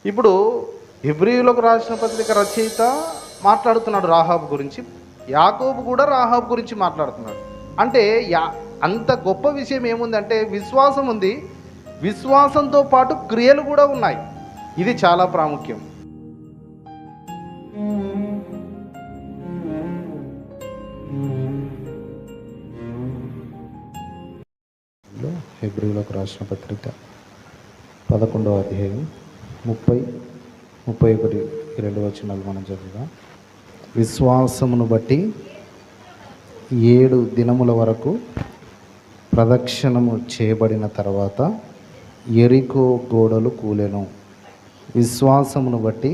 ఇప్పుడు హెబ్రీయులకు రాసిన పత్రిక రచయిత మాట్లాడుతున్నాడు రాహాబు గురించి, యాకోబు కూడా రాహాబు గురించి మాట్లాడుతున్నాడు. అంటే అంత గొప్ప విషయం ఏముందంటే విశ్వాసం ఉంది, విశ్వాసంతో పాటు క్రియలు కూడా ఉన్నాయి. ఇది చాలా ప్రాముఖ్యం. హెబ్రీయులకు రాసిన పత్రిక 11వ అధ్యాయం 30, 31, 2 మనం చదువుదాం. విశ్వాసమును బట్టి 7 దినముల వరకు ప్రదక్షిణము చేయబడిన తర్వాత యెరికో గోడలు కూలెను. విశ్వాసమును బట్టి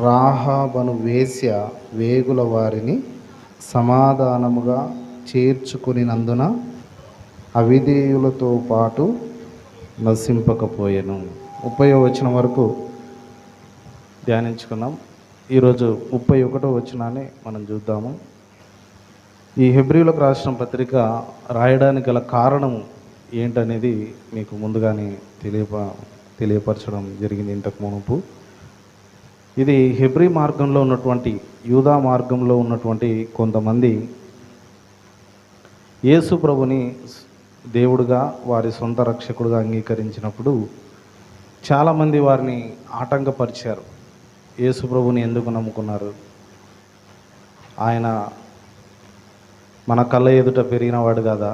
రాహాబను వేశ్య వేగుల వారిని సమాధానముగా చేర్చుకునినందున అవిధేయులతో పాటు నశింపకపోయెను. 30వ వచనం వరకు ధ్యానించుకున్నాం. ఈరోజు 31వ వచనాన్ని మనం చూద్దాము. ఈ హెబ్రీయులకు రాసిన పత్రిక రాయడానికి గల కారణం ఏంటనేది మీకు ముందుగానే తెలియపరచడం జరిగింది ఇంతకు మునుపు. ఇది హెబ్రీ మార్గంలో ఉన్నటువంటి, యూదా మార్గంలో ఉన్నటువంటి కొంతమంది యేసు ప్రభుని దేవుడుగా, వారి సొంత రక్షకుడుగా అంగీకరించినప్పుడు చాలామంది వారిని ఆటంకపరిచారు. యేసు ప్రభుని ఎందుకు నమ్ముకున్నారు? ఆయన మన కళ్ళ ఎదుట పెరిగినవాడు కదా,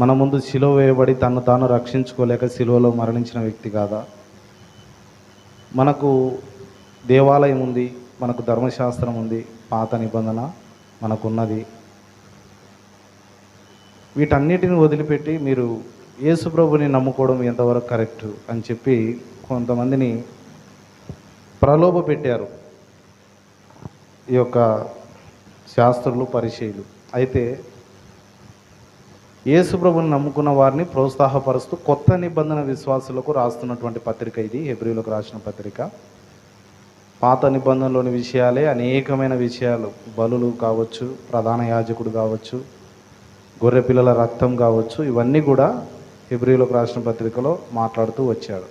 మన ముందు సిలువ వేయబడి తను తాను రక్షించుకోలేక సిలువలో మరణించిన వ్యక్తి కాదా, మనకు దేవాలయం ఉంది, మనకు ధర్మశాస్త్రం ఉంది, పాత నిబంధన మనకున్నది, వీటన్నిటిని వదిలిపెట్టి మీరు యేసు ప్రభుని నమ్ముకోవడం ఎంతవరకు కరెక్టు అని చెప్పి కొంతమందిని ప్రలోభ పెట్టారు ఈ యొక్క శాస్త్రులు, పరిచయులు. అయితే యేసు ప్రభుని నమ్ముకున్న వారిని ప్రోత్సాహపరుస్తూ కొత్త నిబంధన విశ్వాసులకు రాస్తున్నటువంటి పత్రిక ఇది, హెబ్రీయులకు రాసిన పత్రిక. పాత నిబంధనలోని విషయాలే అనేకమైన విషయాలు, బలులు కావచ్చు, ప్రధాన యాజకుడు కావచ్చు, గొర్రె పిల్లల రక్తం కావచ్చు, ఇవన్నీ కూడా హెబ్రీయులకు రాసిన పత్రికలో మాట్లాడుతూ వచ్చాడు.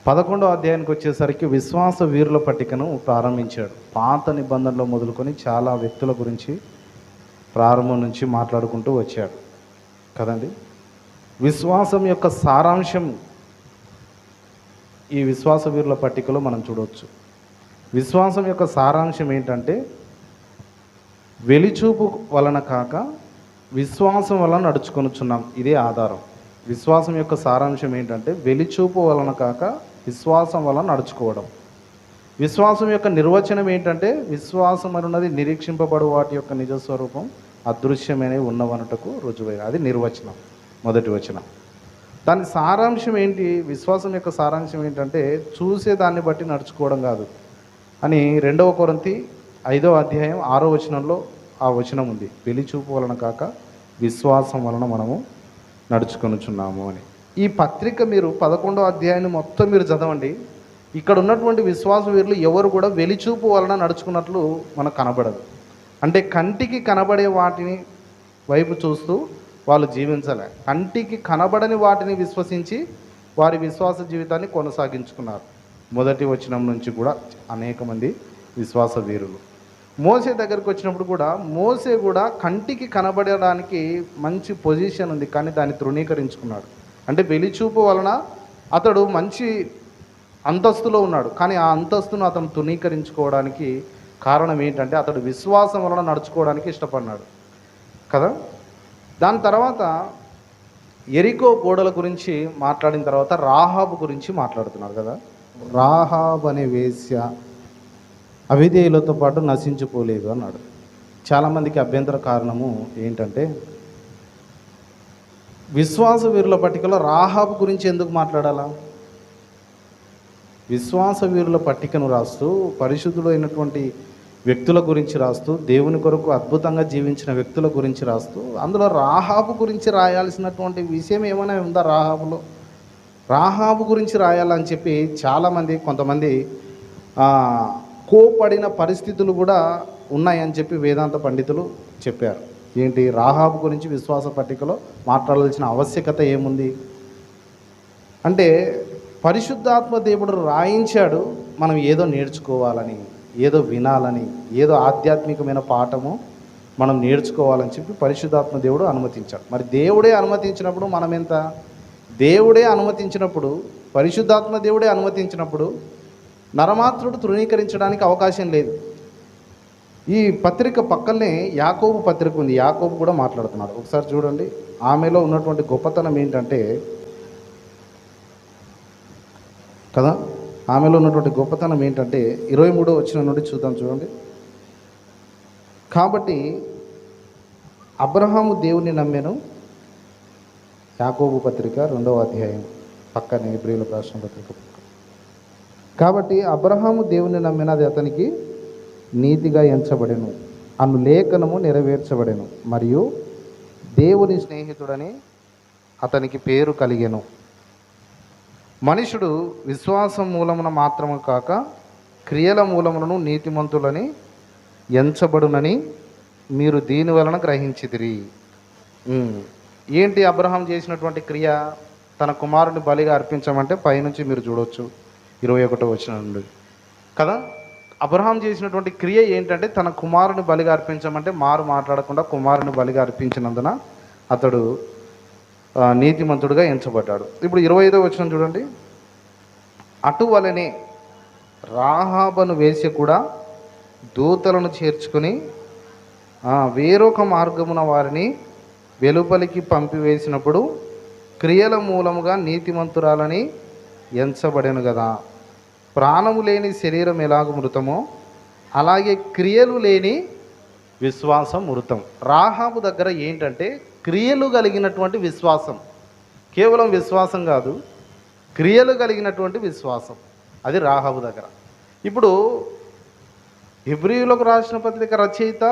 11వ అధ్యాయానికి వచ్చేసరికి విశ్వాస వీరుల పట్టికను ప్రారంభించాడు. పాత నిబంధనలో మొదలుకొని చాలా వ్యక్తుల గురించి ప్రారంభం నుంచి మాట్లాడుకుంటూ వచ్చాడు కదండి. విశ్వాసం యొక్క సారాంశం ఈ విశ్వాస వీరుల పట్టికలో మనం చూడవచ్చు. విశ్వాసం యొక్క సారాంశం ఏంటంటే వెలిచూపు వలన కాక విశ్వాసం వలన నడుచుకొనుచున్నాం. ఇదే ఆధారం. విశ్వాసం యొక్క సారాంశం ఏంటంటే వెలిచూపు వలన కాక విశ్వాసం వలన నడుచుకోవడం. విశ్వాసం యొక్క నిర్వచనం ఏంటంటే విశ్వాసం అనున్నది నిరీక్షింపబడు వాటి యొక్క నిజస్వరూపం అదృశ్యమైన ఉన్నవనుటకు రుజువైన, అది నిర్వచనం, మొదటి వచనం. దాని సారాంశం ఏంటి? విశ్వాసం యొక్క సారాంశం ఏంటంటే చూసే దాన్ని బట్టి నడుచుకోవడం కాదు అని 2వ కొరింథీ 5వ అధ్యాయం 6వ వచనంలో ఆ వచనం ఉంది. వెలిచూపు వలన కాక విశ్వాసం వలన మనము నడుచుకొనుచున్నాము అని. ఈ పత్రిక మీరు 11వ అధ్యాయాన్ని మొత్తం మీరు చదవండి. ఇక్కడ ఉన్నటువంటి విశ్వాస వీరులు ఎవరు కూడా వెలిచూపు వలన నడుచుకున్నట్లు మనకు కనబడదు. అంటే కంటికి కనబడే వాటిని వైపు చూస్తూ వాళ్ళు జీవించలే, కంటికి కనబడని వాటిని విశ్వసించి వారి విశ్వాస జీవితాన్ని కొనసాగించుకున్నారు. మొదటి వచనం నుంచి కూడా అనేక మంది విశ్వాస వీరులు. మోసే దగ్గరికి వచ్చినప్పుడు కూడా మోసే కూడా కంటికి కనబడడానికి మంచి పొజిషన్ ఉంది, కానీ దాన్ని తృణీకరించుకున్నాడు. అంటే వెలిచూపు వలన అతడు మంచి అంతస్తులో ఉన్నాడు, కానీ ఆ అంతస్తును అతను తృణీకరించుకోవడానికి కారణం ఏంటంటే అతడు విశ్వాసం వలన నడుచుకోవడానికి ఇష్టపడినాడు కదా. దాని తర్వాత యెరికో గోడల గురించి మాట్లాడిన తర్వాత రాహాబు గురించి మాట్లాడుతున్నారు కదా. రాహాబు అనే వేశ్య అవిధేయులతో పాటు నశించిపోలేదు అన్నాడు. చాలామందికి అభ్యంతర కారణము ఏంటంటే విశ్వాస వీరుల పట్టికలో రాహాబు గురించి ఎందుకు మాట్లాడాలా? విశ్వాస వీరుల పట్టికను రాస్తూ పరిశుద్ధులైనటువంటి వ్యక్తుల గురించి రాస్తూ దేవుని కొరకు అద్భుతంగా జీవించిన వ్యక్తుల గురించి రాస్తూ అందులో రాహాబు గురించి రాయాల్సినటువంటి విషయం ఏమైనా ఉందా? రాహాబు గురించి రాయాలని చెప్పి చాలామంది, కొంతమంది కోపడిన పరిస్థితులు కూడా ఉన్నాయని చెప్పి వేదాంత పండితులు చెప్పారు. ఏంటి? రాహాబు గురించి విశ్వాస పట్టికలో మాట్లాడాల్సిన ఆవశ్యకత ఏముంది అంటే పరిశుద్ధాత్మ దేవుడు రాయించాడు మనం ఏదో నేర్చుకోవాలని, ఏదో వినాలని, ఏదో ఆధ్యాత్మికమైన పాఠము మనం నేర్చుకోవాలని చెప్పి పరిశుద్ధాత్మ దేవుడు అనుమతించాడు. మరి దేవుడే అనుమతించినప్పుడు మనం ఎంత? దేవుడే అనుమతించినప్పుడు, పరిశుద్ధాత్మ దేవుడే అనుమతించినప్పుడు నరమాత్రుడు తృణీకరించడానికి అవకాశం లేదు. ఈ పత్రిక పక్కనే యాకోబు పత్రిక ఉంది. యాకోబు కూడా మాట్లాడుతున్నాడు. ఒకసారి చూడండి, ఆమెలో ఉన్నటువంటి గొప్పతనం ఏంటంటే కదా, ఆమెలో ఉన్నటువంటి గొప్పతనం ఏంటంటే 23వ వచనం నుండి చూద్దాం. చూడండి, కాబట్టి అబ్రహాము దేవుని నమ్మెను. యాకోబు పత్రిక 2వ అధ్యాయం పక్కనే హెబ్రీయులకు రాసిన పత్రిక పక్క. కాబట్టి అబ్రహాము దేవుని నమ్మెను, అది అతనికి నీతిగా ఎంచబడెను అను లేఖనము నెరవేర్చబడెను, మరియు దేవుని స్నేహితుడని అతనికి పేరు కలిగెను. మనుషుడు విశ్వాసం మూలమున మాత్రము కాక క్రియల మూలములను నీతిమంతులని ఎంచబడునని మీరు దీని వలన గ్రహించితిరి. ఏంటి అబ్రహాం చేసినటువంటి క్రియ? తన కుమారుని బలిగా అర్పించమంటే పైనుంచి మీరు చూడవచ్చు 21వ వచనం నుండి కదా. అబ్రహాం చేసినటువంటి క్రియ ఏంటంటే తన కుమారుని బలిగా అర్పించమంటే మారు మాట్లాడకుండా కుమారుని బలిగా అర్పించినందున అతడు నీతిమంతుడుగా ఎంచబడ్డాడు. ఇప్పుడు 25వ వచనం చూడండి, అటువలనే రాహాబను వేసి కూడా దూతలను చేర్చుకుని వేరొక మార్గమున వారిని వెలుపలికి పంపివేసినప్పుడు క్రియల మూలముగా నీతిమంతురాలని ఎంచబడెను కదా. ప్రాణము లేని శరీరం ఎలాగ మృతమో అలాగే క్రియలు లేని విశ్వాసం మృతం. రాహాబు దగ్గర ఏంటంటే క్రియలు కలిగినటువంటి విశ్వాసం, కేవలం విశ్వాసం కాదు, క్రియలు కలిగినటువంటి విశ్వాసం, అది రాహాబు దగ్గర. ఇప్పుడు హెబ్రీయులకు రాసిన పత్రిక రచయిత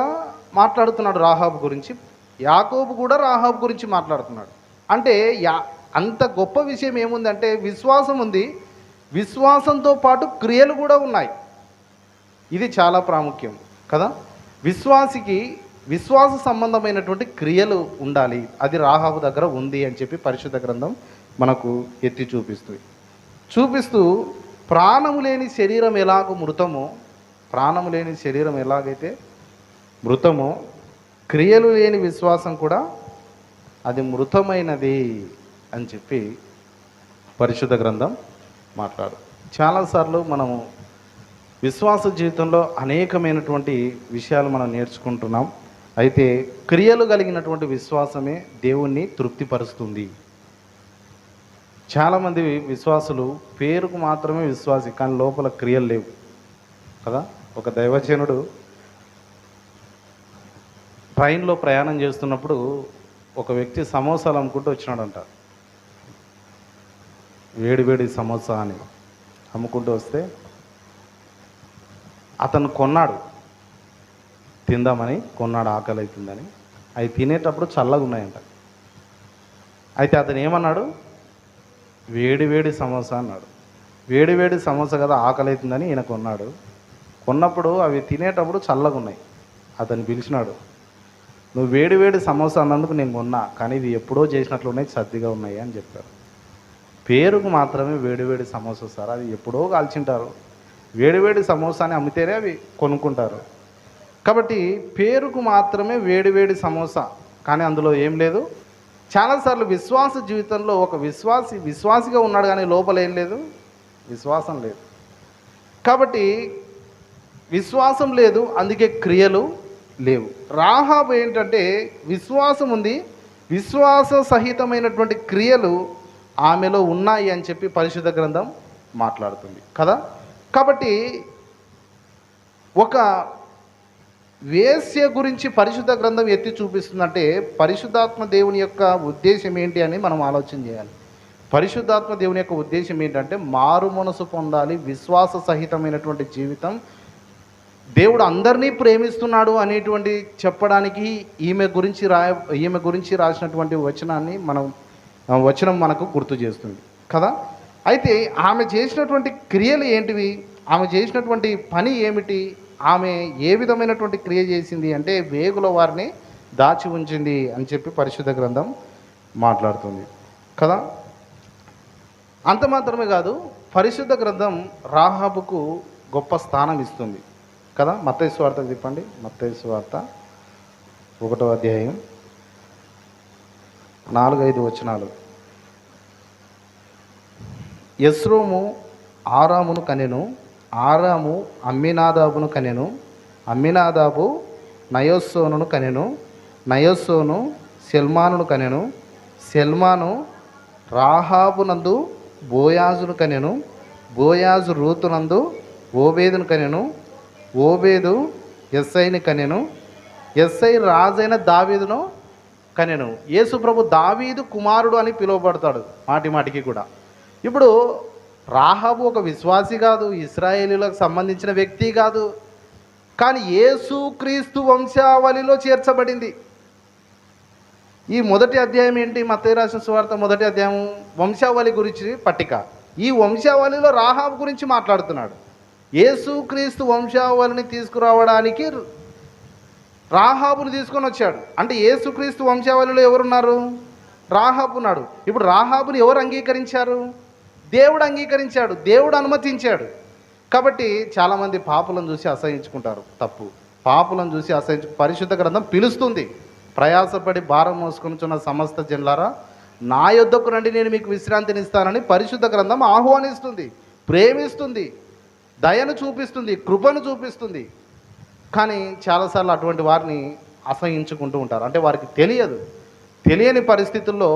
మాట్లాడుతున్నాడు రాహాబు గురించి, యాకోబు కూడా రాహాబు గురించి మాట్లాడుతున్నాడు. అంటే అంత గొప్ప విషయం ఏముందంటే విశ్వాసం ఉంది, విశ్వాసంతో పాటు క్రియలు కూడా ఉన్నాయి. ఇది చాలా ప్రాముఖ్యం కదా. విశ్వాసికి విశ్వాస సంబంధమైనటువంటి క్రియలు ఉండాలి, అది రాహాబు దగ్గర ఉంది అని చెప్పి పరిశుద్ధ గ్రంథం మనకు ఎత్తి చూపిస్తూ ప్రాణము లేని శరీరం ఎలాగో మృతమో, ప్రాణము లేని శరీరం ఎలాగైతే మృతమో క్రియలు లేని విశ్వాసం కూడా అది మృతమైనది అని చెప్పి పరిశుద్ధ గ్రంథం మాట్లాడు. చాలాసార్లు మనము విశ్వాస జీవితంలో అనేకమైనటువంటి విషయాలు మనం నేర్చుకుంటున్నాం. అయితే క్రియలు కలిగినటువంటి విశ్వాసమే దేవుణ్ణి తృప్తిపరుస్తుంది. చాలామంది విశ్వాసులు పేరుకు మాత్రమే విశ్వాసి, కానీ లోపల క్రియలు లేవు కదా. ఒక దైవజనుడు ట్రైన్లో ప్రయాణం చేస్తున్నప్పుడు ఒక వ్యక్తి సమోసాలు అమ్ముకుంటూ వచ్చినాడంట. వేడి సమోసా అని అమ్ముకుంటూ వస్తే అతను కొన్నాడు, తిందామని కొన్నాడు, ఆకలి అవుతుందని. అవి తినేటప్పుడు చల్లగా ఉన్నాయంట. అయితే అతను ఏమన్నాడు? వేడి సమోసా అన్నాడు. వేడి సమోసా కదా, ఆకలి అవుతుందని ఈయన కొన్నాడు. కొన్నప్పుడు అవి తినేటప్పుడు చల్లగా ఉన్నాయి. అతను పిలిచినాడు, నువ్వు వేడి సమోసా అన్నందుకు నేను కొన్నా, కానీ ఇది ఎప్పుడో చేసినట్లు ఉన్నాయి, సర్దిగా ఉన్నాయి అని చెప్పారు. పేరుకు మాత్రమే వేడి సమోసా సార్, అది ఎప్పుడో కాల్చింటారు. వేడి సమోసాని అమ్మితేనే అవి కొనుక్కుంటారు. కాబట్టి పేరుకు మాత్రమే వేడి సమోసా, కానీ అందులో ఏం లేదు. చాలాసార్లు విశ్వాస జీవితంలో ఒక విశ్వాసిగా ఉన్నాడు, కానీ లోపల ఏం లేదు, విశ్వాసం లేదు. కాబట్టి విశ్వాసం లేదు, అందుకే క్రియలు లేవు. రాహాబు ఏంటంటే విశ్వాసం ఉంది, విశ్వాస సహితమైనటువంటి క్రియలు ఆమెలో ఉన్నాయి అని చెప్పి పరిశుద్ధ గ్రంథం మాట్లాడుతుంది కదా. కాబట్టి ఒక వేశ్య గురించి పరిశుద్ధ గ్రంథం ఎత్తి చూపిస్తుందంటే పరిశుద్ధాత్మ దేవుని యొక్క ఉద్దేశం ఏంటి అని మనం ఆలోచన చేయాలి. పరిశుద్ధాత్మ దేవుని యొక్క ఉద్దేశం ఏంటంటే మారు మనసు పొందాలి, విశ్వాస సహితమైనటువంటి జీవితం, దేవుడు అందరినీ ప్రేమిస్తున్నాడు అనేటువంటి చెప్పడానికి ఈమె గురించి రాసినటువంటి వచనం మనకు గుర్తు చేస్తుంది కదా. అయితే ఆమె చేసినటువంటి క్రియలు ఏంటివి, ఆమె చేసినటువంటి పని ఏమిటి, ఆమె ఏ విధమైనటువంటి క్రియ చేసింది అంటే వేగుల వారిని దాచి ఉంచింది అని చెప్పి పరిశుద్ధ గ్రంథం మాట్లాడుతుంది కదా. అంత మాత్రమే కాదు, పరిశుద్ధ గ్రంథం రాహాబుకు గొప్ప స్థానం ఇస్తుంది కదా. మత్తయి సువార్త చెప్పండి, మత్తయి సువార్త 1వ అధ్యాయం 4-5 వచనాలు. యెస్రోము ఆరామును కనెను, ఆరాము అమ్మినాదాబును కనెను, అమ్మినాదాబు నయోస్సోనును కనెను, నయోస్సోను సెల్మానును కనెను, సెల్మాను రాహాబునందు బోయాజును కనెను, బోయాజు రూతునందు ఓబేదును కనెను, ఓబేదు ఎస్ఐని కనెను, ఎస్ఐ రాజైన దావీదును కనెను. యేసు ప్రభు దావీదు కుమారుడు అని పిలువబడతాడు మాటి మాటికి కూడా. ఇప్పుడు రాహాబు ఒక విశ్వాసి కాదు, ఇశ్రాయేలీలకు సంబంధించిన వ్యక్తి కాదు, కానీ యేసు క్రీస్తు వంశావళిలో చేర్చబడింది. ఈ మొదటి అధ్యాయం ఏంటి? మత్తయి రాసిన సువార్త 1వ అధ్యాయం వంశావళి గురించి పట్టిక. ఈ వంశావళిలో రాహాబు గురించి మాట్లాడుతున్నాడు. యేసు క్రీస్తు వంశావళిని తీసుకురావడానికి రాహాబును తీసుకొని వచ్చాడు. అంటే యేసుక్రీస్తు వంశావళిలో ఎవరున్నారు? రాహాబు ఉన్నాడు. ఇప్పుడు రాహాబుని ఎవరు అంగీకరించారు? దేవుడు అంగీకరించాడు, దేవుడు అనుమతించాడు. కాబట్టి చాలామంది పాపులను చూసి అసహించుకుంటారు. తప్పు. పాపులను చూసి పరిశుద్ధ గ్రంథం పిలుస్తుంది, ప్రయాసపడి భారం మోసుకొనుచున్న సమస్త జనులారా నా యొద్దకు రండి, నేను మీకు విశ్రాంతినిస్తానని పరిశుద్ధ గ్రంథం ఆహ్వానిస్తుంది, ప్రేమిస్తుంది, దయను చూపిస్తుంది, కృపను చూపిస్తుంది. కానీ చాలాసార్లు అటువంటి వారిని అసహించుకుంటూ ఉంటారు. అంటే వారికి తెలియని పరిస్థితుల్లో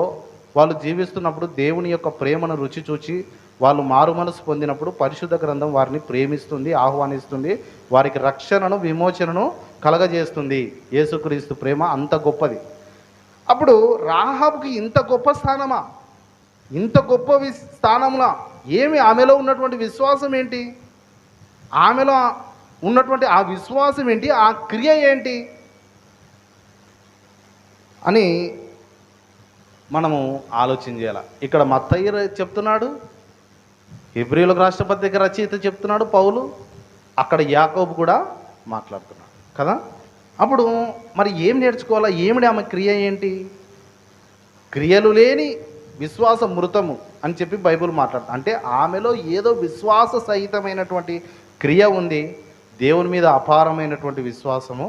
వాళ్ళు జీవిస్తున్నప్పుడు దేవుని యొక్క ప్రేమను రుచి చూచి వాళ్ళు మారు మనసు పొందినప్పుడు పరిశుద్ధ గ్రంథం వారిని ప్రేమిస్తుంది, ఆహ్వానిస్తుంది, వారికి రక్షణను, విమోచనను కలగజేస్తుంది. యేసుక్రీస్తు ప్రేమ అంత గొప్పది. అప్పుడు రాహాబుకి ఇంత గొప్ప స్థానమా? ఇంత గొప్ప స్థానంలో ఏమి? ఆమెలో ఉన్నటువంటి విశ్వాసం ఏంటి? ఆమెలో ఉన్నటువంటి ఆ విశ్వాసం ఏంటి? ఆ క్రియ ఏంటి అని మనము ఆలోచన చేయాలి. ఇక్కడ మత్తయి చెప్తున్నాడు, హెబ్రీయులకు రాసిన పత్రిక రచయిత చెప్తున్నాడు పౌలు, అక్కడ యాకోబు కూడా మాట్లాడుతున్నాడు కదా. అప్పుడు మరి ఏం నేర్చుకోవాలా? ఏమిటి ఆమె క్రియ ఏంటి? క్రియలు లేని విశ్వాస మృతము అని చెప్పి బైబిల్ మాట్లాడుతుంది. అంటే ఆమెలో ఏదో విశ్వాస సహితమైనటువంటి క్రియ ఉంది, దేవుని మీద అపారమైనటువంటి విశ్వాసము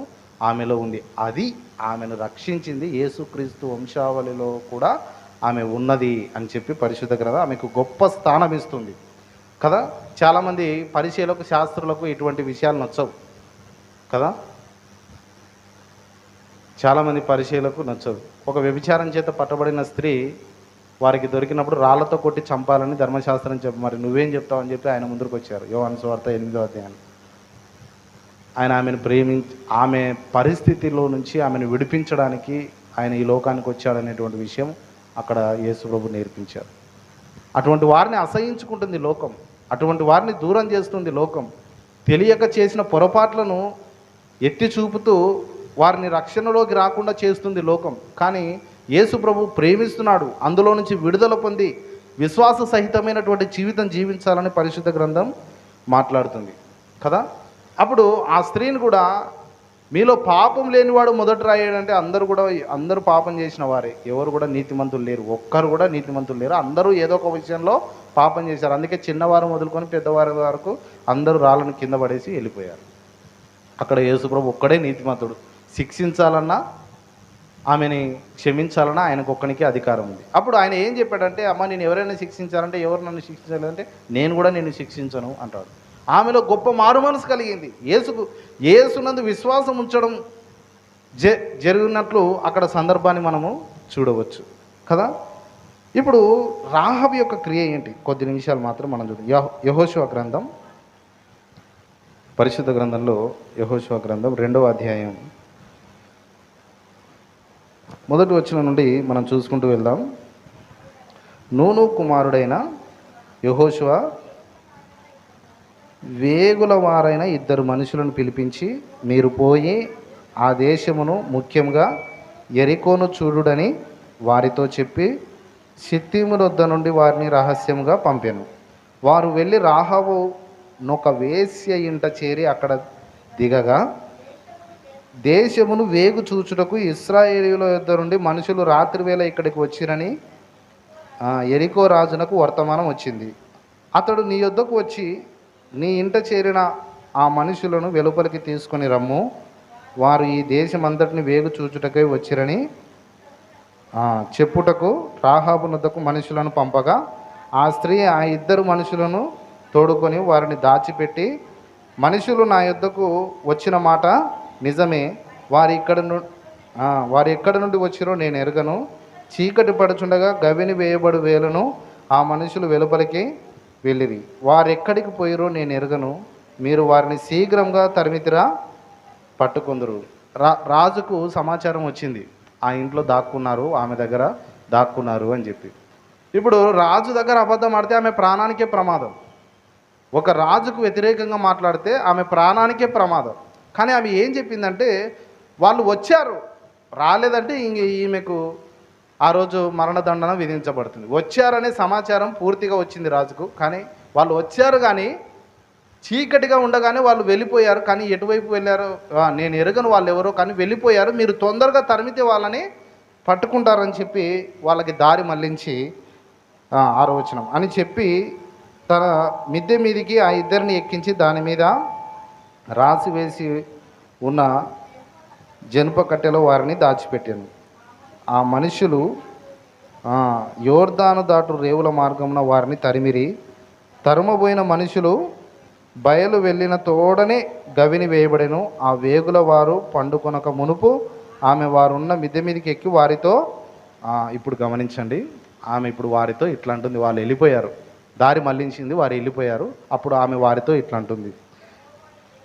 ఆమెలో ఉంది. అది ఆమెను రక్షించింది. యేసుక్రీస్తు వంశావళిలో కూడా ఆమె ఉన్నది అని చెప్పి పరిశుద్ధ గ్రంథం ఆమెకు గొప్ప స్థానం ఇస్తుంది కదా. చాలామంది పరిచయులకు, శాస్త్రులకు ఇటువంటి విషయాలు నచ్చవు కదా. చాలామంది పరిచయులకు నచ్చదు. ఒక వ్యభిచారం చేత పట్టబడిన స్త్రీ వారికి దొరికినప్పుడు రాళ్లతో కొట్టి చంపాలని ధర్మశాస్త్రం చెప్పి, మరి నువ్వేం చెప్తావు అని చెప్పి ఆయన ముందుకు వచ్చారు. యోహాను సువార్త 8వ అధ్యాయం. ఆయన ఆమెను ఆమె పరిస్థితిలో నుంచి ఆమెను విడిపించడానికి ఆయన ఈ లోకానికి వచ్చాడనేటువంటి విషయం అక్కడ యేసు ప్రభు నేర్పించారు. అటువంటి వారిని అసహించుకుంటుంది లోకం, అటువంటి వారిని దూరం చేస్తుంది లోకం. తెలియక చేసిన పొరపాట్లను ఎత్తి చూపుతూ వారిని రక్షణలోకి రాకుండా చేస్తుంది లోకం. కానీ యేసు ప్రభు ప్రేమిస్తున్నాడు, అందులో నుంచి విడుదల పొంది విశ్వాస సహితమైనటువంటి జీవితం జీవించాలని పరిశుద్ధ గ్రంథం మాట్లాడుతుంది కదా. అప్పుడు ఆ స్త్రీని కూడా, మీలో పాపం లేనివాడు మొదట రాయాడంటే అందరూ పాపం చేసిన వారే, ఎవరు కూడా నీతిమంతులు లేరు, ఒక్కరు కూడా నీతిమంతులు లేరు, అందరూ ఏదో ఒక విషయంలో పాపం చేశారు. అందుకే చిన్నవారు మొదలుకొని పెద్దవారి వరకు అందరూ రాళ్ళను కింద పడేసి వెళ్ళిపోయారు. అక్కడ యేసుప్రభు ఒక్కడే నీతిమంతుడు. శిక్షించాలన్నా, ఆమెని క్షమించాలన్నా ఆయనకు ఒక్కనికి అధికారం ఉంది. అప్పుడు ఆయన ఏం చెప్పాడంటే, అమ్మ నేను ఎవరైనా శిక్షించాలంటే, ఎవరు నన్ను శిక్షించాలంటే నేను కూడా నిన్ను శిక్షించను అంటాడు. ఆమెలో గొప్ప మారు మనసు కలిగింది. యేసునందు విశ్వాసం ఉంచడం జరిగినట్లు అక్కడ సందర్భాన్ని మనము చూడవచ్చు కదా. ఇప్పుడు రాహాబు యొక్క క్రియ ఏంటి? కొద్ది నిమిషాలు మాత్రం మనం చూద్దాం. యెహోషువ గ్రంథం, పరిశుద్ధ గ్రంథంలో యెహోషువ గ్రంథం 2వ అధ్యాయం 1వ వచనం నుండి మనం చూసుకుంటూ వెళ్దాం. నూను కుమారుడైన యెహోషువ వేగుల వారైన 2 మనుషులను పిలిపించి, మీరు పోయి ఆ దేశమును, ముఖ్యంగా యెరికోను చూడుడని వారితో చెప్పి షిత్తీము వద్ద నుండి వారిని రహస్యంగా పంపాను. వారు వెళ్ళి రాహాబు నొక వేశ్య ఇంట చేరి అక్కడ దిగగా, దేశమును వేగు చూచుటకు ఇశ్రాయేలీయుల యొద్ద నుండి మనుషులు రాత్రివేళ ఇక్కడికి వచ్చిరని ఎరికో రాజునకు వర్తమానం వచ్చింది. అతడు నీ యొద్దకు వచ్చి నీ ఇంట చేరిన ఆ మనుషులను వెలుపలికి తీసుకొని రమ్ము, వారు ఈ దేశమంతటిని వేగు చూచుటకై వచ్చిరని చెప్పుటకు రాహాబు నొద్దకు మనుషులను పంపగా, ఆ స్త్రీ ఆ ఇద్దరు మనుషులను తోడుకొని వారిని దాచిపెట్టి, మనుషులు నా యొద్దకు వచ్చిన మాట నిజమే, వారు ఎక్కడి నుండి వచ్చిరో నేను ఎరగను. చీకటి పడుచుండగా గవిని వేయబడు వేలను ఆ మనుషులు వెలుపలికి వెళ్ళిరి. వారెక్కడికి పోయిరో నేను ఎరగను. మీరు వారిని శీఘ్రంగా తరిమితిరా, పట్టుకుందరు. రాజుకు సమాచారం వచ్చింది, ఆ ఇంట్లో దాక్కున్నారు, ఆమె దగ్గర దాక్కున్నారు అని చెప్పి. ఇప్పుడు రాజు దగ్గర అబద్ధం ఆడితే ఆమె ప్రాణానికే ప్రమాదం. ఒక రాజుకు వ్యతిరేకంగా మాట్లాడితే ఆమె ప్రాణానికే ప్రమాదం. కానీ ఆమె ఏం చెప్పిందంటే, వాళ్ళు వచ్చారు, రాలేదంటే ఈమెకు ఆ రోజు మరణదండన విధించబడుతుంది. వచ్చారనే సమాచారం పూర్తిగా వచ్చింది రాజుకు, కానీ వాళ్ళు వచ్చారు, కానీ చీకటిగా ఉండగానే వాళ్ళు వెళ్ళిపోయారు. కానీ ఎటువైపు వెళ్ళారో నేను ఎరగను, వాళ్ళు ఎవరో, కానీ వెళ్ళిపోయారు. మీరు తొందరగా తరిమితే వాళ్ళని పట్టుకుంటారని చెప్పి వాళ్ళకి దారి మళ్లించి 6వ వచనం అని చెప్పి తన మిద్దె మీదికి ఆ ఇద్దరిని ఎక్కించి దాని మీద రాసి వేసి ఉన్న జనుప కట్టెలో వారిని దాచిపెట్టాను. ఆ మనుషులు యోర్దాను దాటు రేవుల మార్గమున వారిని తరిమిరి. తరుమబోయిన మనుషులు బయలు వెళ్ళిన తోడనే గవిని వేయబడెను. ఆ వేగుల వారు పండుకొనక మునుపు ఆమె వారున్న మిద్దె మీదకి ఎక్కి వారితో, ఇప్పుడు గమనించండి, ఆమె ఇప్పుడు వారితో ఇట్లా అంటుంది, వాళ్ళు వెళ్ళిపోయారు, దారి మళ్లించింది, వారు వెళ్ళిపోయారు. అప్పుడు ఆమె వారితో ఇట్లా అంటుంది,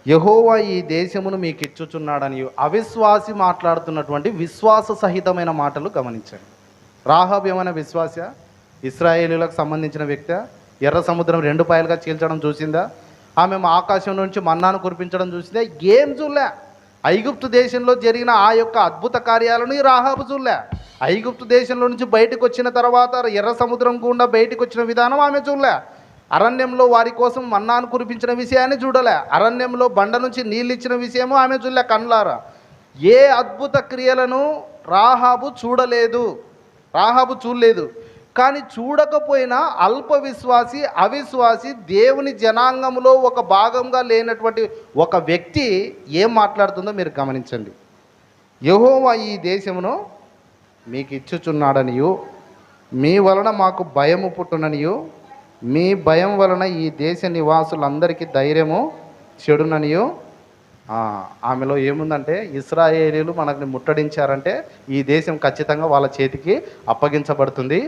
యెహోవా ఈ దేశమును మీకు ఇచ్చుచున్నాడని. అవిశ్వాసి మాట్లాడుతున్నటువంటి విశ్వాస సహితమైన మాటలు గమనించండి. రాహాబు ఏమైనా విశ్వాస? ఇశ్రాయేలీలకు సంబంధించిన వ్యక్తి? ఎర్ర సముద్రం 2 పాయలుగా చీల్చడం చూసిందా? ఆమె ఆకాశం నుంచి మన్నాను కురిపించడం చూసిందా? ఏం చూడలే. ఐగుప్తు దేశంలో జరిగిన ఆ యొక్క అద్భుత కార్యాలను రాహాబు చూడలే. ఐగుప్తు దేశంలో నుంచి బయటకు వచ్చిన తర్వాత ఎర్ర సముద్రం గుండా బయటకు వచ్చిన విధానం ఆమె చూడలే. అరణ్యంలో వారి కోసం మన్నాను కురిపించిన విషయాన్ని చూడలే. అరణ్యంలో బండ నుంచి నీళ్ళు ఇచ్చిన విషయము ఆమె చూడలే కన్లారా. ఏ అద్భుత క్రియలను రాహాబు చూడలేదు. కానీ చూడకపోయినా అల్ప విశ్వాసి, అవిశ్వాసి, దేవుని జనాంగంలో ఒక భాగంగా లేనటువంటి ఒక వ్యక్తి ఏం మాట్లాడుతుందో మీరు గమనించండి. యెహోవా ఈ దేశమును మీకు ఇచ్చుచున్నాడనియు, మీ వలన మాకు భయము పుట్టుననియు, మీ భయం వలన ఈ దేశ నివాసులందరికీ ధైర్యము చెడుననియు. ఆమెలో ఏముందంటే, ఇశ్రాయేలీలు మనల్ని ముట్టడించారంటే ఈ దేశం ఖచ్చితంగా వాళ్ళ చేతికి అప్పగించబడుతుంది,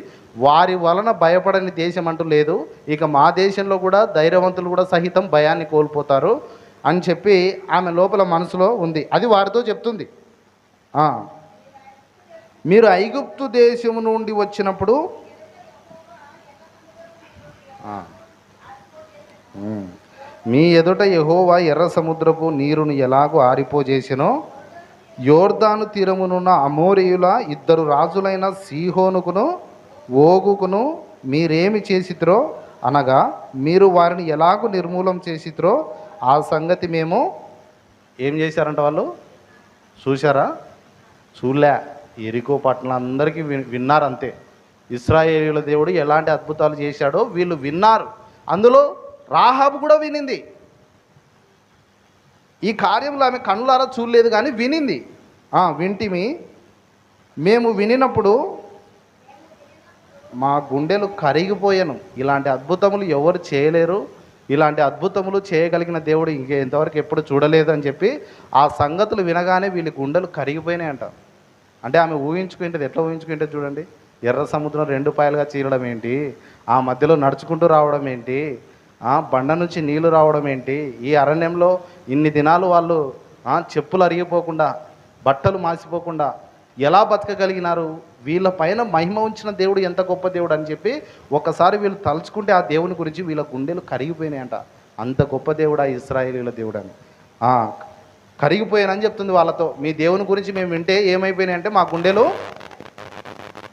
వారి వలన భయపడని దేశం అంటూ లేదు, ఇక మా దేశంలో కూడా ధైర్యవంతులు కూడా సహితం భయాన్ని కోల్పోతారు అని చెప్పి ఆమె లోపల మనసులో ఉంది. అది వారితో చెప్తుంది. మీరు ఐగుప్తు దేశము నుండి వచ్చినప్పుడు మీ ఎదుట యెహోవా ఎర్ర సముద్రపు నీరును ఎలాగో ఆరిపోజేసినో, యోర్దాను తీరమునున్న అమోరీయుల 2 రాజులైన సీహోనుకును ఓగుకును మీరేమి చేసిత్రో, అనగా మీరు వారిని ఎలాగో నిర్మూలం చేసిత్రో ఆ సంగతి మేము ఏం చేశారంట వాళ్ళు చూశారా? చూడలే. ఎరికో పట్టణం అందరికీ విన్నారు అంతే. ఇశ్రాయేలీయుల దేవుడు ఎలాంటి అద్భుతాలు చేశాడో వీళ్ళు విన్నారు. అందులో రాహాబు కూడా వినింది. ఈ కార్యంలో ఆమె కన్నులారా చూడలేదు, కానీ వినింది. వింటిమి. మేము వినినప్పుడు మా గుండెలు కరిగిపోయాను. ఇలాంటి అద్భుతములు ఎవరు చేయలేరు, ఇలాంటి అద్భుతములు చేయగలిగిన దేవుడు ఇంతవరకు ఎప్పుడు చూడలేదు అని చెప్పి ఆ సంగతులు వినగానే వీళ్ళ గుండెలు కరిగిపోయినాయంట. అంటే ఆమె ఊహించుకుంటుంది. ఎట్లా ఊహించుకుంటుంది చూడండి. ఎర్ర సముద్రం 2 పాయలుగా చీలడం ఏంటి, ఆ మధ్యలో నడుచుకుంటూ రావడం ఏంటి, బండ నుంచి నీళ్లు రావడం ఏంటి, ఈ అరణ్యంలో ఇన్ని దినాలు వాళ్ళు చెప్పులు అరిగిపోకుండా, బట్టలు మాసిపోకుండా ఎలా బతకగలిగినారు, వీళ్ళ పైన మహిమ ఉంచిన దేవుడు ఎంత గొప్ప దేవుడు అని చెప్పి ఒకసారి వీళ్ళు తలుచుకుంటే ఆ దేవుని గురించి వీళ్ళ గుండెలు కరిగిపోయినాయంట. అంత గొప్ప దేవుడా ఇశ్రాయేలీయుల దేవుడు అని కరిగిపోయానని చెప్తుంది వాళ్ళతో. మీ దేవుని గురించి మేము వింటే ఏమైపోయినాయి అంటే మా గుండెలు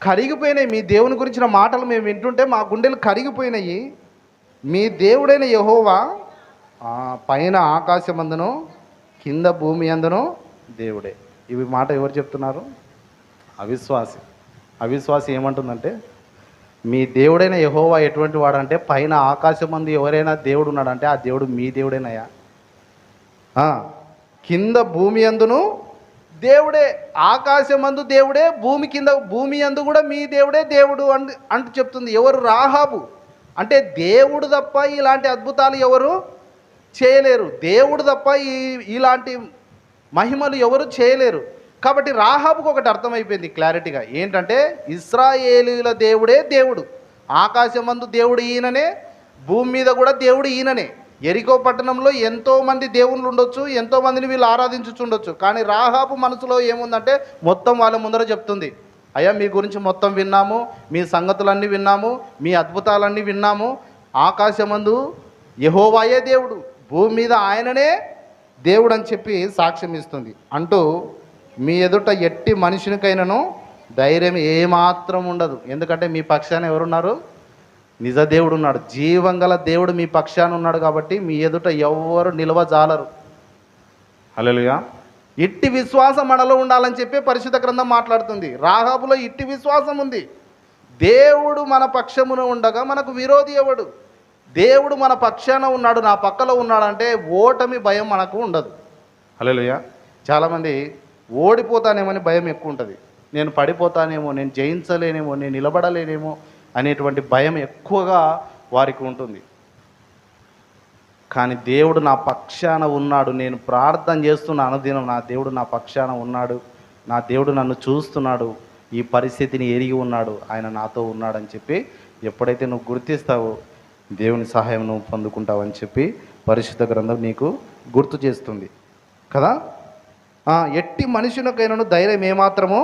కరిగిపోయినాయి. మీ దేవుని గురించిన మాటలు మేము వింటుంటే మా గుండెలు కరిగిపోయినాయి. మీ దేవుడైన యెహోవా పైన ఆకాశమందును కింద భూమి అందును దేవుడే. ఇవి మాట ఎవరు చెప్తున్నారు? అవిశ్వాసి. అవిశ్వాసి ఏమంటుందంటే, మీ దేవుడైన యెహోవా ఎటువంటి వాడంటే పైన ఆకాశమందు ఎవరైనా దేవుడు ఉన్నాడంటే ఆ దేవుడు మీ దేవుడేనయ్యా. కింద భూమి అందును దేవుడే, ఆకాశమందు దేవుడే, భూమి అందు కూడా మీ దేవుడే దేవుడు అంటూ చెప్తుంది. ఎవరు? రాహాబు. అంటే దేవుడు తప్ప ఇలాంటి అద్భుతాలు ఎవరు చేయలేరు, దేవుడు తప్ప ఇలాంటి మహిమలు ఎవరు చేయలేరు. కాబట్టి రాహాబుకు ఒకటి అర్థమైపోయింది క్లారిటీగా, ఏంటంటే ఇశ్రాయేలీయుల దేవుడే దేవుడు, ఆకాశమందు దేవుడు ఈయననే, భూమి మీద కూడా దేవుడు ఈయననే. యెరికో పట్టణంలో ఎంతోమంది దేవుళ్ళు ఉండొచ్చు, ఎంతోమందిని వీళ్ళు ఆరాధించుచుండొచ్చు, కానీ రాహాబు మనసులో ఏముందంటే మొత్తం వాళ్ళ ముందర చెప్తుంది, అయ్యా మీ గురించి మొత్తం విన్నాము, మీ సంగతులన్నీ విన్నాము, మీ అద్భుతాలన్నీ విన్నాము, ఆకాశమందు యెహోవాయే దేవుడు, భూమి మీద ఆయననే దేవుడు అని చెప్పి సాక్ష్యం ఇస్తుంది. అంటూ మీ ఎదుట ఎట్టి మనుషునికైనాను ధైర్యం ఏమాత్రం ఉండదు. ఎందుకంటే మీ పక్షాన ఎవరున్నారు? నిజ దేవుడు ఉన్నాడు, జీవంగల దేవుడు మీ పక్షాన ఉన్నాడు. కాబట్టి మీ ఎదుట ఎవరు నిలవజాలరు. హల్లెలూయా. ఇట్టి విశ్వాసం మనలో ఉండాలని చెప్పి పరిశుద్ధ గ్రంథం మాట్లాడుతుంది. రాహాబులో ఇట్టి విశ్వాసం ఉంది. దేవుడు మన పక్షమున ఉండగా మనకు విరోధి ఎవడు? దేవుడు మన పక్షాన ఉన్నాడు, నా పక్కలో ఉన్నాడంటే ఓటమి భయం మనకు ఉండదు. హల్లెలూయా. చాలామంది ఓడిపోతానేమని భయం ఎక్కువ ఉంటుంది, నేను పడిపోతానేమో, నేను జయించలేనేమో, నేను నిలబడలేనేమో అనేటువంటి భయం ఎక్కువగా వారికి ఉంటుంది. కానీ దేవుడు నా పక్షాన ఉన్నాడు, నేను ప్రార్థన చేస్తున్న అనుదినం నా దేవుడు నా పక్షాన ఉన్నాడు, నా దేవుడు నన్ను చూస్తున్నాడు, ఈ పరిస్థితిని ఎరిగి ఉన్నాడు, ఆయన నాతో ఉన్నాడని చెప్పి ఎప్పుడైతే నువ్వు గుర్తిస్తావో దేవుని సహాయం నువ్వు పొందుకుంటావని చెప్పి పరిశుద్ధ గ్రంథం నీకు గుర్తు చేస్తుంది కదా. ఎట్టి మనుషునికైనాను ధైర్యం ఏమాత్రమో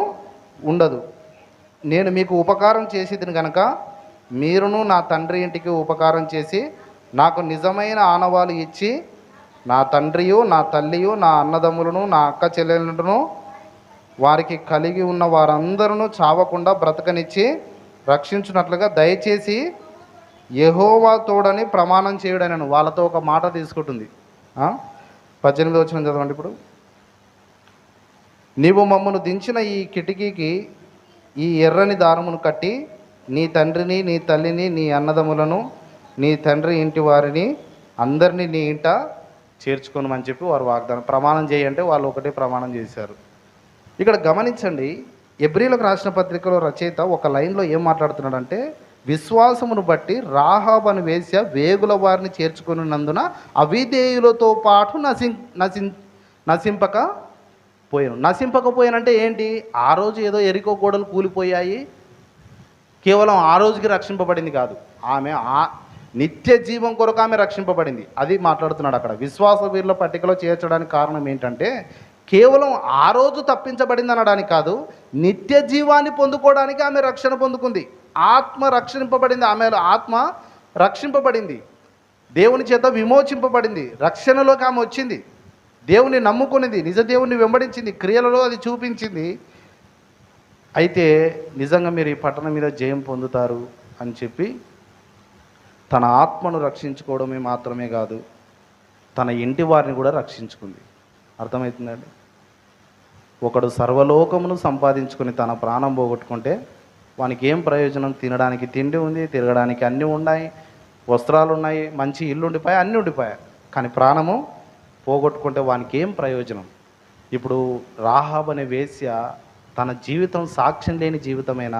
ఉండదు. నేను మీకు ఉపకారం చేసేది కనుక మీరును నా తండ్రి ఇంటికి ఉపకారం చేసి నాకు నిజమైన ఆనవాలు ఇచ్చి నా తండ్రియు, నా తల్లియు, నా అన్నదమ్ములను, నా అక్క చెల్లెలను, వారికి కలిగి ఉన్న వారందరూ చావకుండా బ్రతకనిచ్చి రక్షించినట్లుగా దయచేసి యెహోవా తోడని ప్రమాణం చేయడనను. వాళ్ళతో ఒక మాట తీసుకుంటుంది. 18వ వచనం చదవండి. ఇప్పుడు నీవు మమ్మను దించిన ఈ కిటికీకి ఈ ఎర్రని దారమును కట్టి నీ తండ్రిని, నీ తల్లిని, నీ అన్నదమ్ములను, నీ తండ్రి ఇంటి వారిని అందరినీ నీ ఇంట చేర్చుకోనమని చెప్పి వారు వాగ్దానం ప్రమాణం చేయంటే వాళ్ళు ఒకటే ప్రమాణం చేశారు. ఇక్కడ గమనించండి, ఎబ్రీలకు రాసిన పత్రికలో రచయిత ఒక లైన్లో ఏం మాట్లాడుతున్నాడంటే, విశ్వాసమును బట్టి రాహాబు అను వేశ్య వేగుల వారిని చేర్చుకున్నందున అవిధేయులతో పాటు నశింపకపోయానంటే ఏంటి? ఆ రోజు ఏదో ఎరికో గోడలు కూలిపోయాయి, కేవలం ఆ రోజుకి రక్షింపబడింది కాదు, ఆమె నిత్య జీవం కొరకు ఆమె రక్షింపబడింది. అది మాట్లాడుతున్నాడు అక్కడ. విశ్వాస వీరుల పట్టికలో చేర్చడానికి కారణం ఏంటంటే కేవలం ఆ రోజు తప్పించబడింది అనడానికి కాదు, నిత్య జీవాన్ని పొందుకోవడానికి ఆమె రక్షణ పొందుకుంది. ఆత్మ రక్షింపబడింది, ఆమె ఆత్మ రక్షింపబడింది, దేవుని చేత విమోచింపబడింది, రక్షణలోకి ఆమె వచ్చింది, దేవుని నమ్ముకునేది, నిజ దేవుని వెంబడించింది, క్రియలలో అది చూపించింది. అయితే నిజంగా మీరు ఈ పట్టణం మీద జయం పొందుతారు అని చెప్పి తన ఆత్మను రక్షించుకోవడమే మాత్రమే కాదు, తన ఇంటి వారిని కూడా రక్షించుకుంది. అర్థమవుతుందండి? ఒకడు సర్వలోకమును సంపాదించుకొని తన ప్రాణం పోగొట్టుకుంటే వానికి ఏం ప్రయోజనం? తినడానికి తిండి ఉంది, తిరగడానికి అన్నీ ఉన్నాయి, వస్త్రాలు ఉన్నాయి, మంచి ఇల్లు ఉండిపోయాయి, అన్నీ ఉండిపోయాయి, కానీ ప్రాణము పోగొట్టుకుంటే వానికి ఏం ప్రయోజనం? ఇప్పుడు రాహాబు అనే వేశ్య తన జీవితం సాక్ష్యం లేని జీవితమైన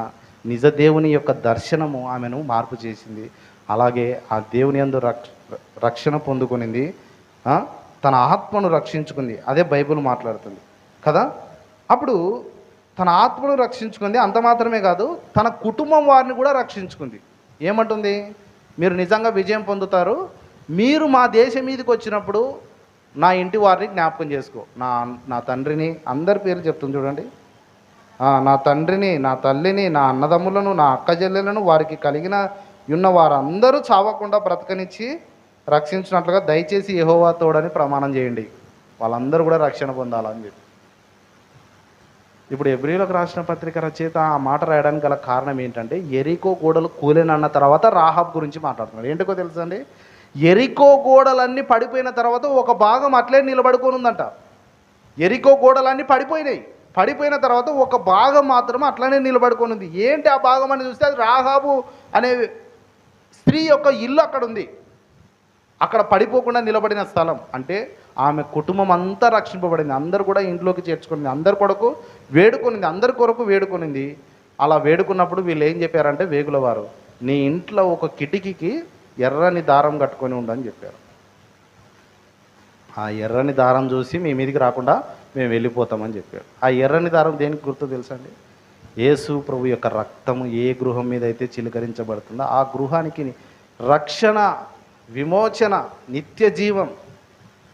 నిజ దేవుని యొక్క దర్శనము ఆమెను మార్పు చేసింది. అలాగే ఆ దేవుని యందు రక్షణ పొందుకునింది, తన ఆత్మను రక్షించుకుంది. అదే బైబిల్ మాట్లాడుతుంది కదా. అప్పుడు తన ఆత్మను రక్షించుకుంది, అంత మాత్రమే కాదు తన కుటుంబం వారిని కూడా రక్షించుకుంది. ఏమంటుంది? మీరు నిజంగా విజయం పొందుతారు, మీరు మా దేశం మీదకి వచ్చినప్పుడు నా ఇంటి వారిని జ్ఞాపకం చేసుకో. నా తండ్రిని, అందరి పేరు చెప్తుంది చూడండి, నా తండ్రిని, నా తల్లిని, నా అన్నదమ్ములను, నా అక్క చెల్లెలను, వారికి కలిగిన ఉన్న వారందరూ చావకుండా బ్రతకనిచ్చి రక్షించినట్లుగా దయచేసి యెహోవా తోడని ప్రమాణం చేయండి, వాళ్ళందరూ కూడా రక్షణ పొందాలని చెప్పి. ఇప్పుడు ఎబ్రీలకు రాసిన పత్రిక రచయిత ఆ మాట రాయడానికి గల కారణం ఏంటంటే, ఎరికో గోడలు కూలేనన్న తర్వాత రాహాబ్ గురించి మాట్లాడుతున్నారు. ఏంటికో తెలుసండి, ఎరికో గోడలన్నీ పడిపోయిన తర్వాత ఒక భాగం అట్లే నిలబడుకొని ఉందంట. ఎరికో గోడలన్నీ పడిపోయినాయి, పడిపోయిన తర్వాత ఒక భాగం మాత్రం అట్లనే నిలబడుకొని ఉంది. ఏంటి ఆ భాగం అని చూస్తే అది రాహాబు అనే స్త్రీ యొక్క ఇల్లు అక్కడ ఉంది. అక్కడ పడిపోకుండా నిలబడిన స్థలం అంటే ఆమె కుటుంబం అంతా రక్షింపబడింది. అందరు కూడా ఇంట్లోకి చేర్చుకునింది, అందరి కొరకు వేడుకొనింది, అందరి కొరకు వేడుకొనింది. అలా వేడుకున్నప్పుడు వీళ్ళు ఏం చెప్పారంటే, వేగుల వారు, నీ ఇంట్లో ఒక కిటికీకి ఎర్రని దారం కట్టుకొని ఉండని చెప్పారు. ఆ ఎర్రని దారం చూసి మీ మీదికి రాకుండా మేము వెళ్ళిపోతామని చెప్పారు. ఆ ఎర్రని దారం దేనికి గుర్తు తెలుసా అండి? యేసు ప్రభు యొక్క రక్తము ఏ గృహం మీద అయితే చిలకరించబడుతుందో ఆ గృహానికి రక్షణ, విమోచన, నిత్య జీవం.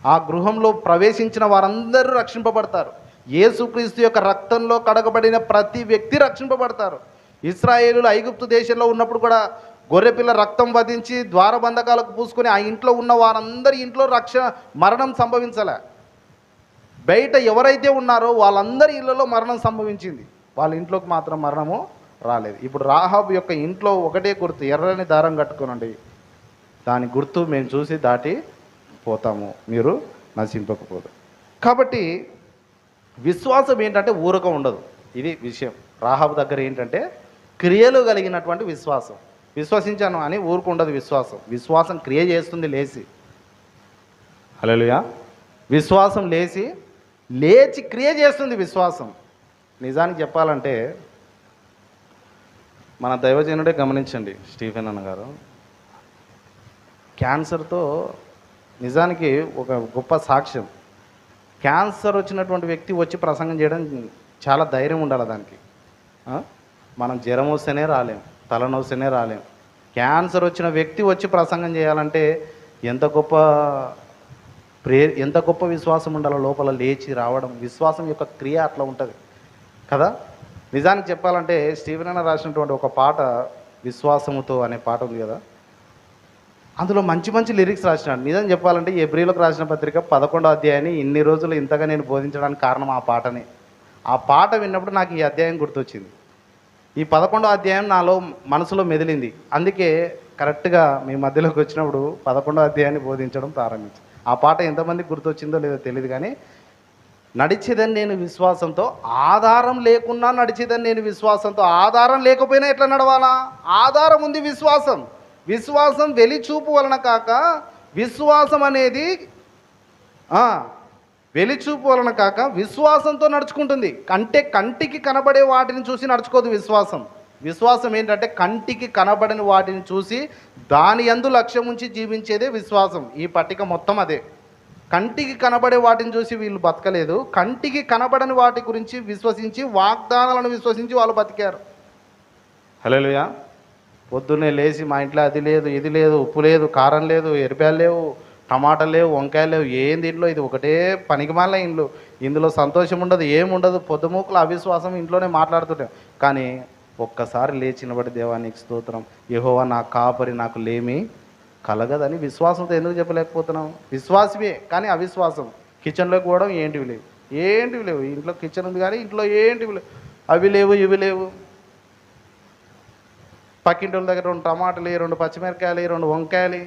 ఆ గృహంలో ప్రవేశించిన వారందరూ రక్షింపబడతారు. యేసుక్రీస్తు యొక్క రక్తంలో కడగబడిన ప్రతి వ్యక్తి రక్షింపబడతారు. ఇశ్రాయేలులు ఐగుప్తు దేశంలో ఉన్నప్పుడు కూడా గొర్రెపిల్ల రక్తం వధించి ద్వారబంధకాలకు పూసుకొని ఆ ఇంట్లో ఉన్న వారందరి ఇంట్లో మరణం సంభవించలే. బయట ఎవరైతే ఉన్నారో వాళ్ళందరి ఇళ్లలో మరణం సంభవించింది, వాళ్ళ ఇంట్లోకి మాత్రం మరణము రాలేదు. ఇప్పుడు రాహాబు యొక్క ఇంట్లో ఒకటే గుర్తు, ఎర్రని దారం కట్టుకోనండి. దాని గుర్తు మేము చూసి దాటి పోతాము, మీరు నశింపకపోదు. కాబట్టి విశ్వాసం ఏంటంటే ఊరక ఉండదు. ఇది విషయం. రాహాబు దగ్గర ఏంటంటే క్రియలు కలిగినటువంటి విశ్వాసం. విశ్వసించాను అని ఊరుకుండదు విశ్వాసం. విశ్వాసం క్రియ చేస్తుంది లేచి. హల్లెలూయా. విశ్వాసం లేచి క్రియ చేస్తుంది విశ్వాసం. నిజానికి చెప్పాలంటే మన దైవజనుడే గమనించండి, స్టీఫెన్ అన్న గారు క్యాన్సర్తో నిజానికి ఒక గొప్ప సాక్ష్యం. క్యాన్సర్ వచ్చినటువంటి వ్యక్తి వచ్చి ప్రసంగం చేయడం చాలా ధైర్యం ఉండాలి దానికి. మనం జ్వరం వస్తేనే రాలేం, తలనొస్తేనే రాలేం. క్యాన్సర్ వచ్చిన వ్యక్తి వచ్చి ప్రసంగం చేయాలంటే ఎంత గొప్ప విశ్వాసం ఉండాలో లోపల లేచి రావడం. విశ్వాసం యొక్క క్రియ అట్లా ఉంటుంది కదా. నిజానికి చెప్పాలంటే స్టీఫెన్ అన్న రాసినటువంటి ఒక పాట విశ్వాసముతో అనే పాట ఉంది కదా, అందులో మంచి మంచి లిరిక్స్ రాసినాడు. నిజం చెప్పాలంటే ఎబ్రిలకు రాసిన పత్రిక 11వ అధ్యాయాన్ని ఇన్ని రోజులు ఇంతగా నేను బోధించడానికి కారణం ఆ పాటనే. ఆ పాట విన్నప్పుడు నాకు ఈ అధ్యాయం గుర్తొచ్చింది. ఈ 11వ అధ్యాయం నాలో మనసులో మెదిలింది. అందుకే కరెక్ట్గా మీ మధ్యలోకి వచ్చినప్పుడు 11వ అధ్యాయాన్ని బోధించడం ప్రారంభించాను. ఆ పాట ఎంతమందికి గుర్తొచ్చిందో లేదో తెలియదు, కానీ నడిచేదని నేను విశ్వాసంతో, ఆధారం లేకున్నా నడిచేదని నేను విశ్వాసంతో. ఆధారం లేకపోయినా ఎట్లా నడవాలా? ఆధారం ఉంది విశ్వాసం. విశ్వాసం వెలిచూపు వలన కాక, విశ్వాసం అనేది వెలిచూపు వలన కాక విశ్వాసంతో నడుచుకుంటుంది. అంటే కంటికి కనబడే వాటిని చూసి నడుచుకోదు విశ్వాసం. విశ్వాసం ఏంటంటే కంటికి కనబడని వాటిని చూసి దాని యందు లక్ష్యం ఉంచి జీవించేదే విశ్వాసం. ఈ పట్టిక మొత్తం అదే. కంటికి కనబడే వాటిని చూసి వీళ్ళు బతకలేదు, కంటికి కనబడని వాటి గురించి విశ్వసించి, వాగ్దానాలను విశ్వసించి వాళ్ళు బతికారు. హల్లెలూయా. పొద్దున్నే లేచి మా ఇంట్లో అది లేదు, ఇది లేదు, ఉప్పు లేదు, కారం లేదు, ఎరిపాయలు లేవు, టమాటాలు లేవు, వంకాయలు లేవు, ఏంది ఇంట్లో, ఇది ఒకటే పనికిమాల ఇండ్లు, ఇందులో సంతోషం ఉండదు, ఏముండదు, పొద్దుమూకులు అవిశ్వాసం ఇంట్లోనే మాట్లాడుతుంటాం. కానీ ఒక్కసారి లేచినబడి దేవానికి స్తోత్రం, యెహోవా నా కాపరి, నాకు లేమి కలగదని విశ్వాసంతో ఎందుకు చెప్పలేకపోతున్నాం? విశ్వాసమే కానీ అవిశ్వాసం. కిచెన్లోకి పోవడం ఏంటివి లేవు. ఇంట్లో కిచెన్ ఉంది కానీ ఇంట్లో ఏంటివి లేవు, అవి లేవు, ఇవి లేవు. పక్కింటి వాళ్ళ దగ్గర 2 టమాటాలు, 2 పచ్చిమిరకాయలు, 2 వంకాయలు,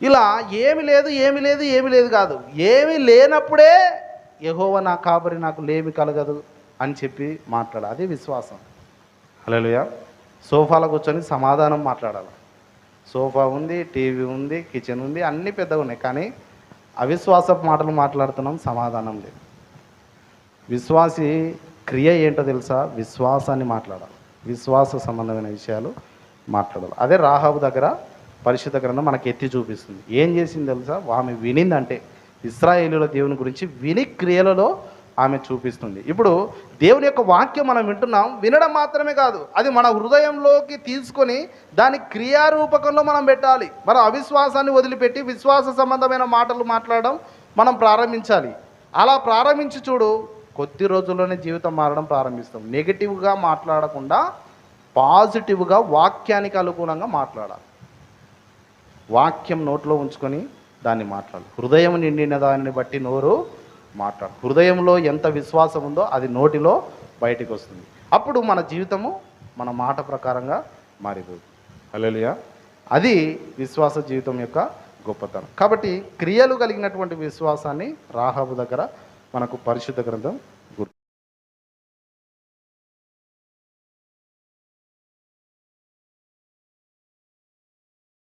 ఇలా ఏమి లేదు కాదు. ఏమి లేనప్పుడే యెహోవా నా కాపరి, నాకు లేమి కలగదు అని చెప్పి మాట్లాడాలి. అదే విశ్వాసం. హల్లెలూయా. సోఫాలో కూర్చొని సమాధానం మాట్లాడాలి. సోఫా ఉంది, టీవీ ఉంది, కిచెన్ ఉంది, అన్నీ పెద్దగా ఉన్నాయి, కానీ అవిశ్వాసపు మాటలు మాట్లాడుతున్నాం, సమాధానం లేదు. విశ్వాసి క్రియ ఏంటో తెలుసా? విశ్వాసాన్ని మాట్లాడాలి, విశ్వాస సంబంధమైన విషయాలు మాట్లాడాలి. అదే రాహాబు దగ్గర పరిశుద్ధ గ్రంథం మనకి ఎత్తి చూపిస్తుంది. ఏం చేసింది తెలుసా? ఆమె వినిందంటే ఇశ్రాయేలుల దేవుని గురించి విని క్రియలలో ఆమె చూపిస్తుంది. ఇప్పుడు దేవుని యొక్క వాక్యం మనం వింటున్నాం, వినడం మాత్రమే కాదు, అది మన హృదయంలోకి తీసుకొని దాని క్రియారూపకంలో మనం పెట్టాలి. మనం అవిశ్వాసాన్ని వదిలిపెట్టి విశ్వాస సంబంధమైన మాటలు మాట్లాడడం మనం ప్రారంభించాలి. అలా ప్రారంభించి చూడు, కొద్ది రోజుల్లోనే జీవితం మారడం ప్రారంభిస్తాం. నెగిటివ్గా మాట్లాడకుండా పాజిటివ్గా వాక్యానికి అనుగుణంగా మాట్లాడాలి. వాక్యం నోట్లో ఉంచుకొని దాన్ని మాట్లాడాలి. హృదయం నిండిన దానిని బట్టి నోరు మాట్లాడు. హృదయంలో ఎంత విశ్వాసం ఉందో అది నోటిలో బయటికి వస్తుంది. అప్పుడు మన జీవితము మన మాట ప్రకారంగా మారిపోతుంది. హల్లెలూయా. అది విశ్వాస జీవితం యొక్క గొప్పతనం. కాబట్టి క్రియలు కలిగినటువంటి విశ్వాసాన్ని రాహాబు దగ్గర మనకు పరిశుద్ధ గ్రంథం